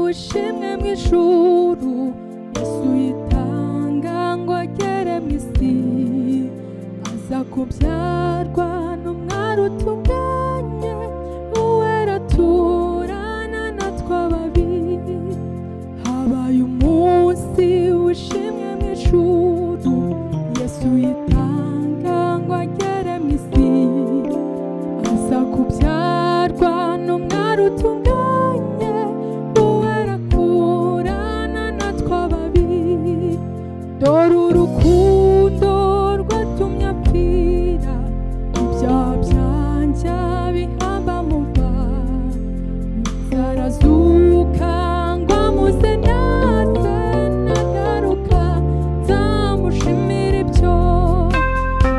wishimwe mu ijuru, Yesu yitanga ngo agere mu isi, aza kubyarwa n'umwari utunganye, uwera aturana natwe ababiri. Habaye umunsi wishimwe mu ijuru, Yesu yitanga ngo agere mu isi, aza kubyarwa n'umwari utunganye, uwera akurana natwe ababiri. Dore urukundo rwatumye apfira, ibyaha byanjye bihamba mu mva, arazuka ngo amuze naze, nagaruka nzamushimira ibyo.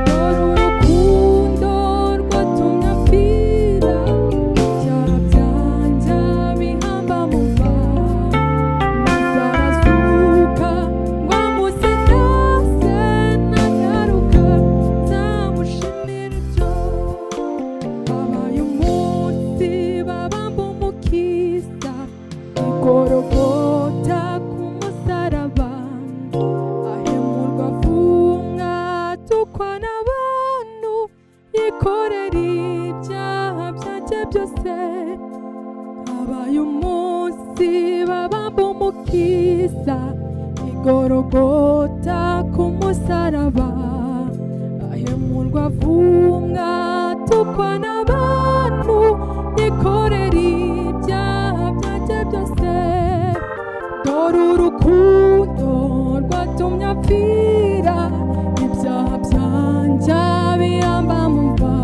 Dore urukundo rwatumye apfira, ibyaha byanjye bihamba mu mva, arazuka ngo amuze naze, nagaruka nzamushimira ibyo. Habaye umunsi babamba umukiza, igorogota ku musaraba, ahemurwa avumwa atukwa n'abantu, yikorera ibyaha byanjye byose. Habaye umunsi babamba umukiza, igorogota ku musaraba, ahemurwa avumwa atukwa n'abantu, yikorera ibyaha byanjye byose. Dore urukundo rwatumye apfira, ibyaha byanjye bihamba mu mva,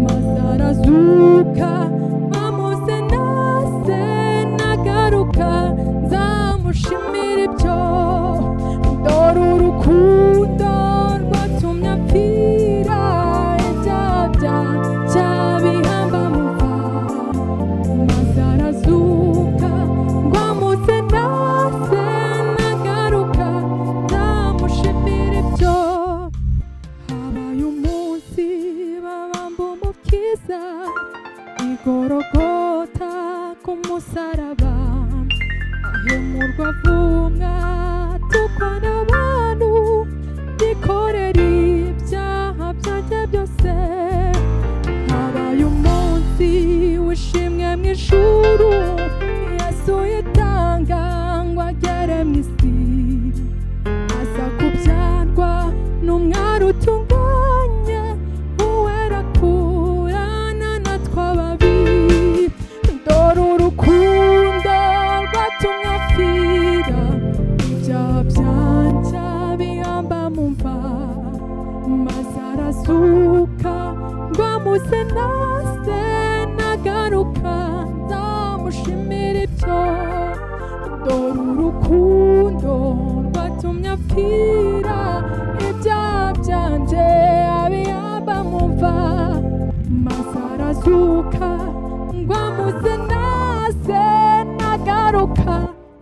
maze arazuka amuze naze, nagaruka nzamushimira ibyo. Dore urukundo rwatumye apfira, ibyaha byanjye bihamba mu mva, maze arazuka ngo amuze naze, nagaruka nzamushimira ibyo. Habaye umunsi babamba umukiza, igorogota ku musaraba, ahemurwa avumwa atukwa n'abantu, yikorera ibyaha byanjye byose. Habaye umunsi wishimwe mu ijuru, Yesu yitanga ngo agere mu isi, aza kubyarwa n'umwari utunganye, uwera akurana natwe ababiri. Dore urukundo rwatumye apfira, ibyaha byanjye bihamba mu mva, maze arazuka ngo amuze naze, nagaruka nzamushimira ibyo. Dore urukundo rwatumye apfira, ibyaha byanjye bihamba mu mva, maze arazuka ngo amuze naze, nagaruka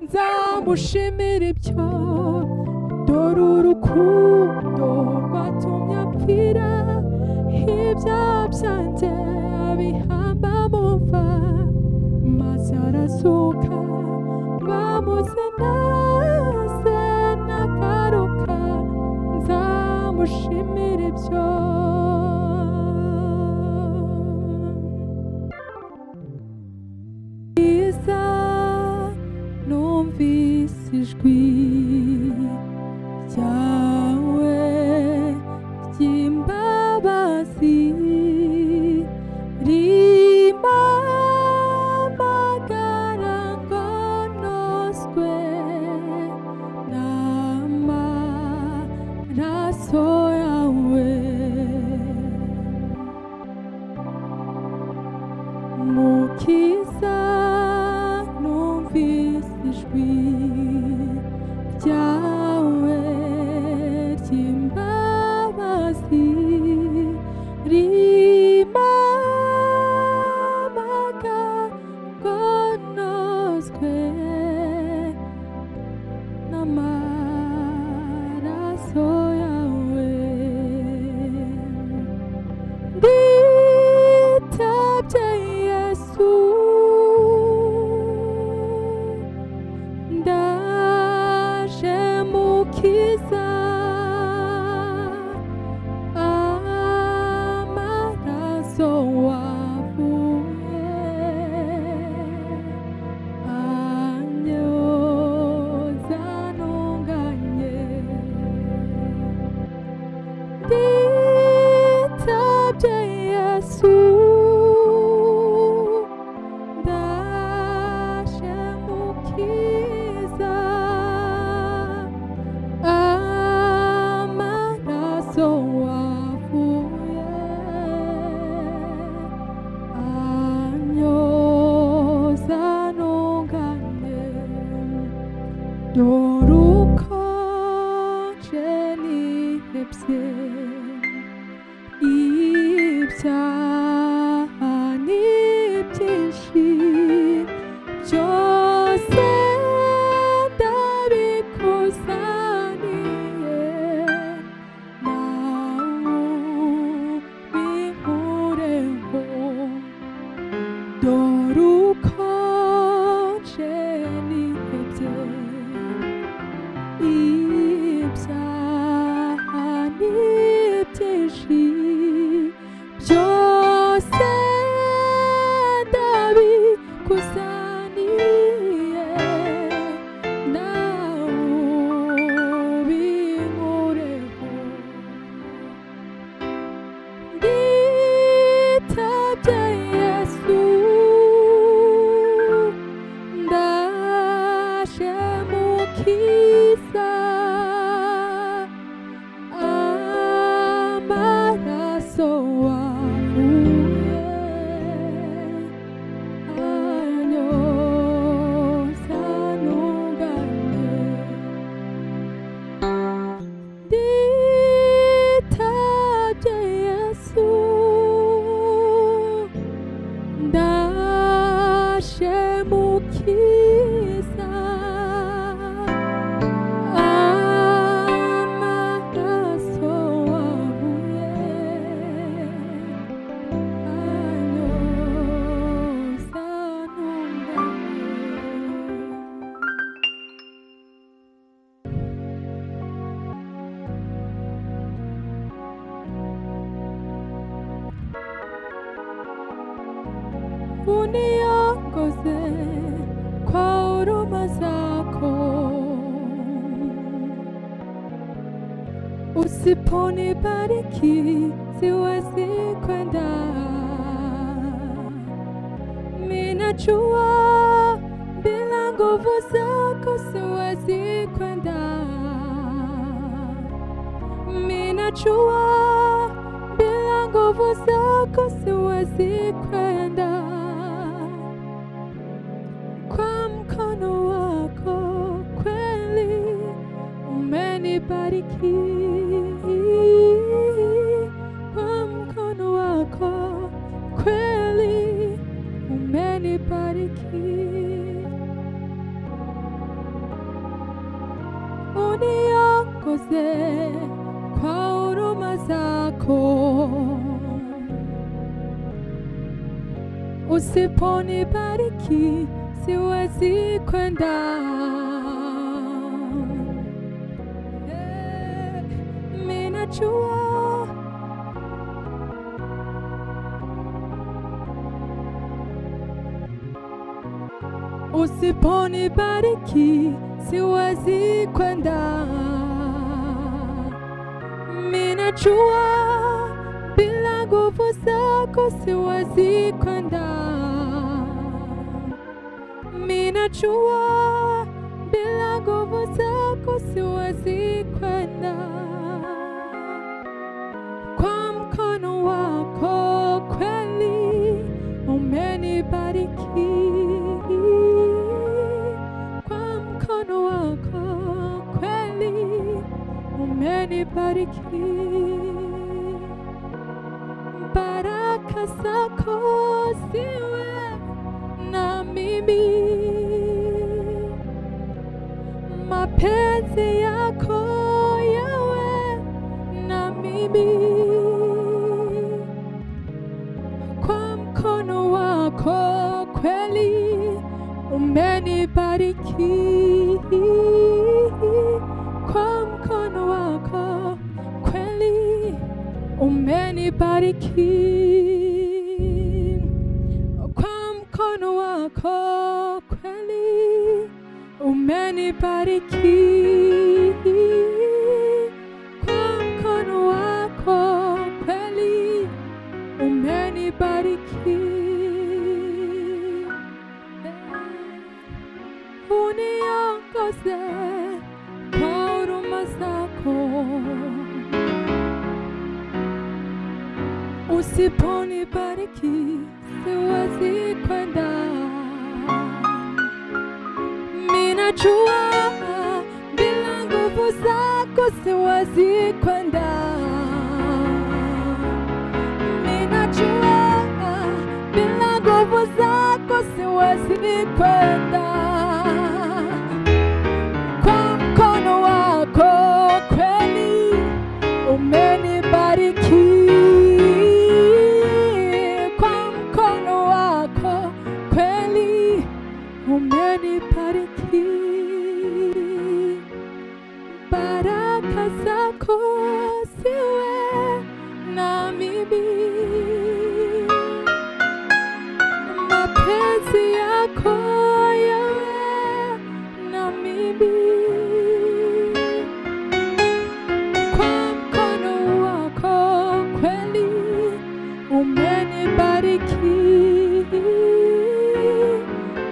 nzamushimira ibyo. Dore urukundo rwatumye apfira, ibyaha byanjye bihamba mu mva, maze arazuka ngo amuze naze, nagaruka nzamushimira ibyo. Iza numvise ijwi ryawe ry'imbabazi, rimpamagara ngo noswe n'amaraso yawe. Mukiza numvise ijwi ryawe ry'imbabazi, rimpamagara ngo noswe n'amaraso yawe. Nditabye Yesu, Dorukoje nihebye ibyaha ni byinshi byose ndabikusaniye nawe ubinkureho dorukoje nihebye ibyaha ni byinshi byose ndabikusaniye nawe ubinkureho nditabye Yesu ndaje mukiza amaraso wavuye anyoza ntunganye nditabye Yesu ndaje mukiza amaraso wavuye anyoza ntunganye uniongoze kwa huruma zako usiponibariki siwezi kwenda minajua bila nguvu zako siwezi kwenda minajua bila nguvu zako siwezi kwenda kwa mkono wako kweli umenibariki kwa mkono wako kweli umenibariki uniongoze kwa huruma zako usiponibariki siwezi kwenda minajua usiponibariki siwezi kwenda minajua bila nguvu zako siwezi kwenda minajua bila nguvu zako siwezi kwenda kwa mkono wako kweli umenibariki kwa mkono wako kweli umenibariki baraka zako ziwe na mimi mapenzi yako yawe na mimi kwa mkono wako kweli umenibariki kwa mkono wako kweli umenibariki kwa mkono wako kweli umenibariki kwa mkono wako kweli umenibariki uniongoze kwa huruma zako usiponibariki siwezi kwenda minajua siwezi kwenda. Ninajua bila nguvu zako siwezi kwenda. Kwa mkono wako kweli umenibariki. Kwa mkono wako kweli umenibariki. Baraka zako ziwe na mimi. Mapenzi yako yawe na mimi. Kwa mkono wako kweli umenibariki.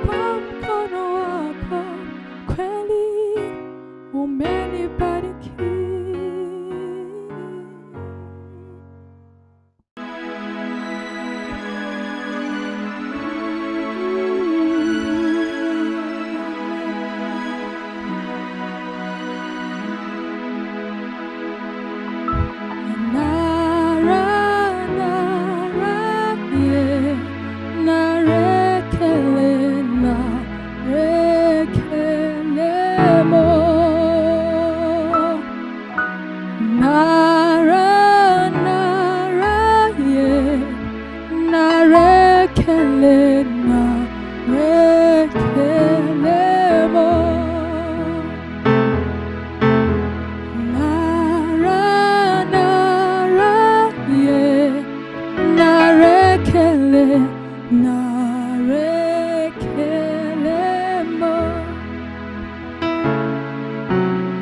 Kwa mkono wako kweli umenibariki.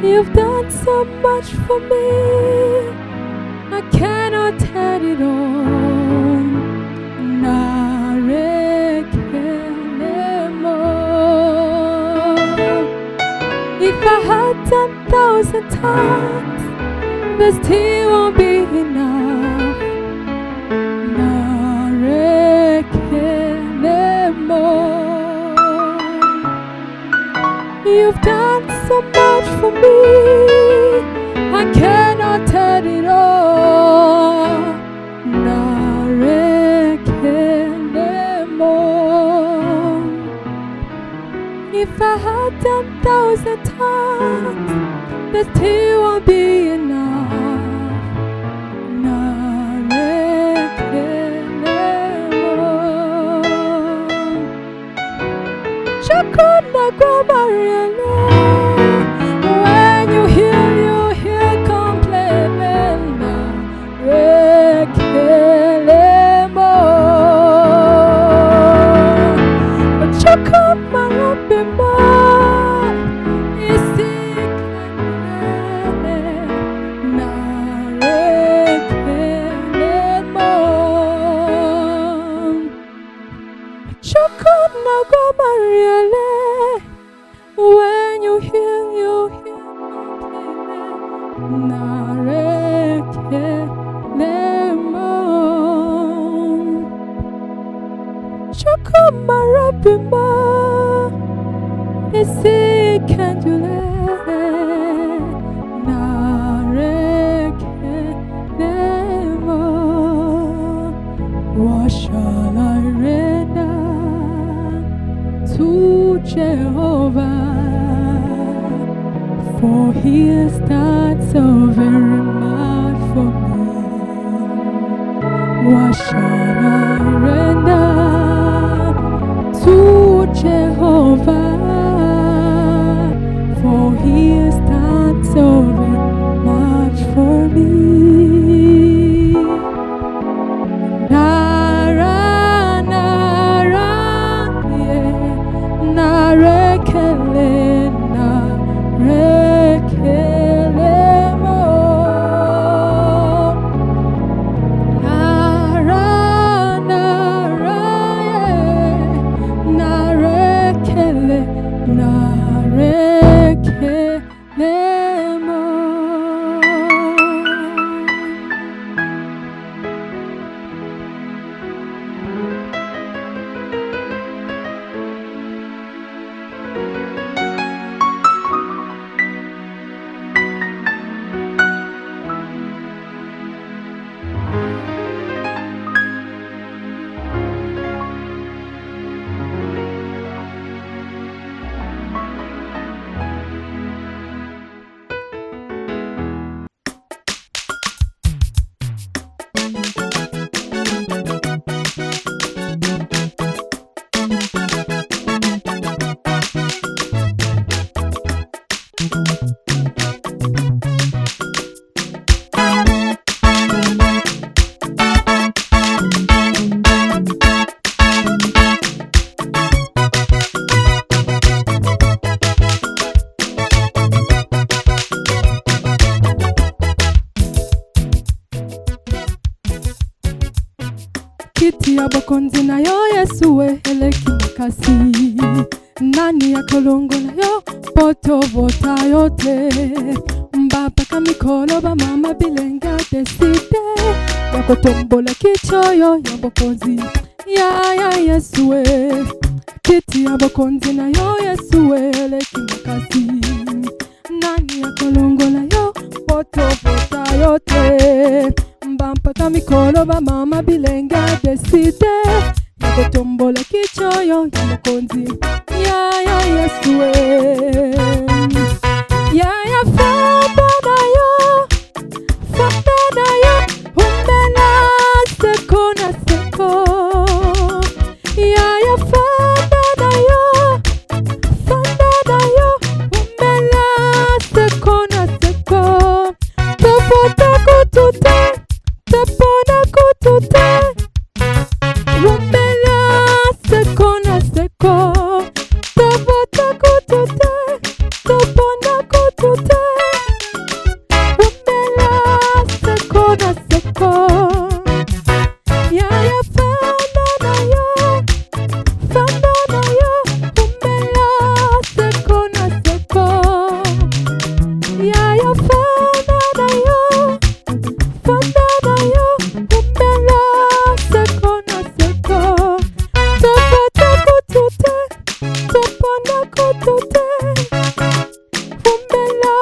You've done so much for me, I cannot tell it all. If I had 10,000 times, there still won't be enough. You've done so much for me, I cannot tell it all. If I had 10,000 times, there still won't be enough. Chakuna kwa Mariana. When you hear complaining. Rekelemo. Chakuma rabima. Isikane. Na rekelemo. Chakuna kwa Mariana. When you hear Narekelemo. Chokomarabima Isikandule. Narekelemo. What shall I render to Jehovah? For he has done so very much for me. What shall I render to Jehovah? For he has done so very much for me. makasi. Nani yakolongola yo poto vota yote. Mbapaka mikolo ba mama bilenga deside. Yakotombola kichoyo ya bokonzi. Ya Yesue. Kiti ya bokonzi na yo Yesue leki makasi. Nani yakolongola yo poto vota yote. Mbapaka mikolo ba mama bilenga deside. Yakotombola kichoyo ya bokonzi. Ya Yesue. Ya famba na yo umbela seko na seko. Ya famba na yo umbela seko na seko. Topota kutute topona kutute umbela seko na seko. Topota kutute topona kutute umbela seko na seko. Ya famba na yo umbela seko na seko. Ya famba na yo umbela seko na seko. Topota kutute topona kutute umbela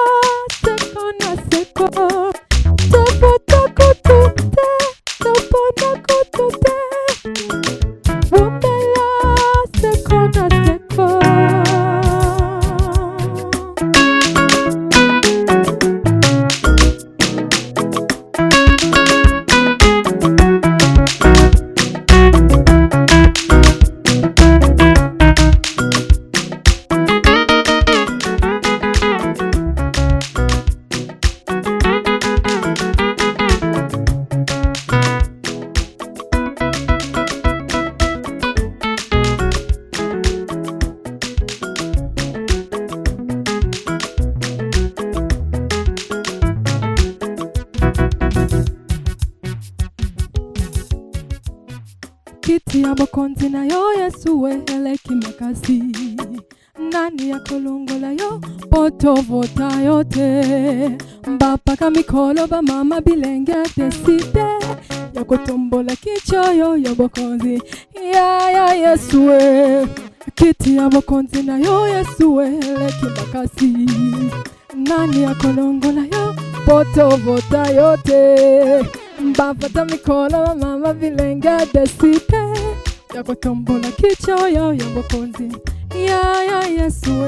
seko na seko. Topota kutute topona kutute umbela seko na seko. Kiti ya bokonzi na yo Yesue eleki makasi. Nani yakolongola yo poto vota yote. Mbapaka mikolo ba mama bilenge deside. Yakotombola kichoyo ya bokonzi. Ya Yesue. Kiti ya bokonzi na yo Yesue eleki makasi. Nani yakolongola yo poto vota yote. Mbapata mikolo mama bilenga deside. Yakotombola kichoyo ya bokonzi. Ya Yesue.